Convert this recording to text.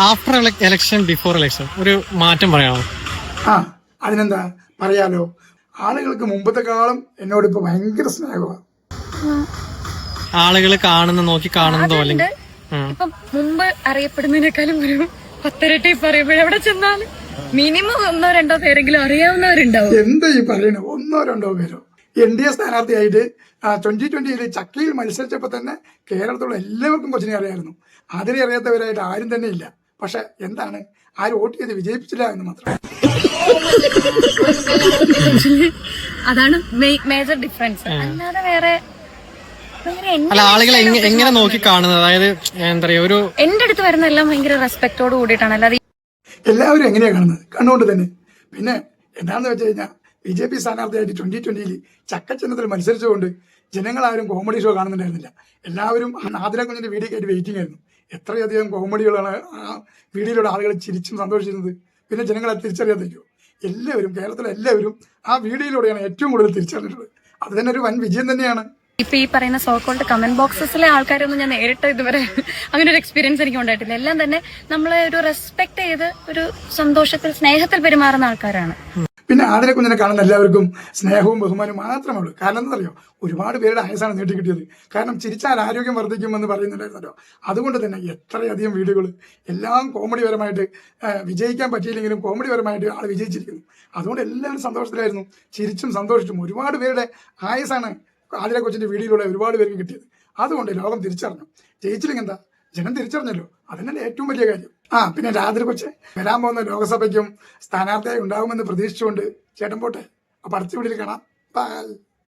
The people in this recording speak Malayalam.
ആഫ്റ്റർ ഇലക്ഷൻ ബിഫോർ ഇലക്ഷൻ ഒരു മാറ്റം പറയാമോ? അതിനെന്താ പറയാലോ, ആളുകൾക്ക് മുമ്പത്തെക്കാളും എന്നോട് ഇപ്പൊ ഭയങ്കര സ്നേഹമാണ്. ആളുകൾ നോക്കി കാണുന്നതോ അല്ലെങ്കിൽ ഇപ്പൊ മുമ്പ് അറിയപ്പെടുന്നതിനേക്കാളും ഒരു 10 ഇരട്ടി പറയുമ്പോഴേ എവിടെ ചെന്നാലും മിനിമം 1-2 പേരെങ്കിലും അറിയാവുന്നവരുണ്ടാവും. എന്താ ഈ പറയണോ, 1-2 പേരോ? NDA സ്ഥാനാർത്ഥിയായിട്ട് 2020 ചക്കയിൽ മത്സരിച്ചപ്പോ തന്നെ കേരളത്തിലുള്ള എല്ലാവർക്കും കൊച്ചിനെ അറിയായിരുന്നു. അതിനെ അറിയാത്തവരായിട്ട് ആരും തന്നെ ഇല്ല. പക്ഷെ എന്താണ്, ആരും വോട്ട് ചെയ്ത് വിജയിപ്പിച്ചില്ല എന്ന് മാത്രം. അതാണ് മേജർ ഡിഫറൻസ്. അല്ലാതെ വേറെ ആളുകൾ എങ്ങനെ നോക്കി കാണുന്നത്? അതായത് എന്താ പറയാ, ഒരു എന്റെ അടുത്ത് വരുന്ന എല്ലാം ഭയങ്കര റെസ്പെക്ടോട് കൂടിയിട്ടാണ്. അല്ലാതെ എല്ലാവരും എങ്ങനെയാ കാണുന്നത്? കണ്ണുകൊണ്ട് തന്നെ. പിന്നെ എന്താണെന്ന് വെച്ച് കഴിഞ്ഞാൽ BJP സ്ഥാനാർത്ഥിയായിട്ട് 2020 ചക്കച്ചിഹ്നത്തിൽ മത്സരിച്ചുകൊണ്ട് ജനങ്ങളാരും കോമഡി ഷോ കാണുന്നുണ്ടായിരുന്നില്ല. എല്ലാവരും ആതിര കുഞ്ഞിന്റെ വീഡിയോ ആയിട്ട് വെയിറ്റിംഗ് ആയിരുന്നു. എത്രയധികം കോമഡികളാണ് ആ വീഡിയോയിലൂടെ ആളുകൾ ചിരിച്ചും സന്തോഷിച്ചിരുന്നത്. പിന്നെ ജനങ്ങളെ തിരിച്ചറിയാതിരിക്കുമോ? എല്ലാവരും, കേരളത്തിലെ എല്ലാവരും ആ വീഡിയോയിലൂടെയാണ് ഏറ്റവും കൂടുതൽ തിരിച്ചറിഞ്ഞിട്ടുള്ളത്. അത് തന്നെ ഒരു വൻ വിജയം തന്നെയാണ്. ഇപ്പൊ ഈ പറയുന്ന സോക്കോൾഡ് കമന്റ് ബോക്സസിലെ ആൾക്കാരൊന്നും ഞാൻ നേരിട്ട് ഇതുവരെ അങ്ങനെ ഒരു എക്സ്പീരിയൻസ് എനിക്ക് ഉണ്ടായിട്ടില്ല. എല്ലാം തന്നെ നമ്മളെ ഒരു റെസ്പെക്ട് ചെയ്ത് ഒരു സന്തോഷത്തിൽ സ്നേഹത്തിൽ പെരുമാറുന്ന ആൾക്കാരാണ്. പിന്നെ ആതിര കുഞ്ഞിനെ കാണുന്ന എല്ലാവർക്കും സ്നേഹവും ബഹുമാനവും മാത്രമേ ഉള്ളൂ. കാരണം എന്താ അറിയോ, ഒരുപാട് പേരുടെ ആയസാണ് നീട്ടി കിട്ടിയത്. കാരണം ചിരിച്ചാൽ ആരോഗ്യം വർദ്ധിക്കുമെന്ന് പറയുന്നുണ്ടായിരുന്നല്ലോ. അതുകൊണ്ട് തന്നെ എത്രയധികം വീഡിയോകൾ എല്ലാം കോമഡിപരമായിട്ട്, വിജയിക്കാൻ പറ്റിയില്ലെങ്കിലും കോമഡിപരമായിട്ട് ആൾ വിജയിച്ചിരിക്കുന്നു. അതുകൊണ്ട് എല്ലാവരും സന്തോഷത്തിലായിരുന്നു. ചിരിച്ചും സന്തോഷിച്ചും ഒരുപാട് പേരുടെ ആയസാണ് ആതിര കൊച്ചിന്റെ വീഡിയോയിലൂടെ ഒരുപാട് പേർക്ക് കിട്ടിയത്. അതുകൊണ്ട് ലോകം തിരിച്ചറിഞ്ഞു. ജയിച്ചില്ലെങ്കിൽ എന്താ, ജനം തിരിച്ചറിഞ്ഞല്ലോ. അതന്നെ ഏറ്റവും വലിയ കാര്യം. പിന്നെ ആതിര കൊച്ച് വരാൻ പോകുന്ന ലോക്സഭയ്ക്കും സ്ഥാനാർത്ഥിയായി ഉണ്ടാകുമെന്ന് പ്രതീക്ഷിച്ചുകൊണ്ട് ചേട്ടൻ പോട്ടെ. അപ്പൊ അടുത്ത വീഡിയോയിൽ കാണാം. ബൈ.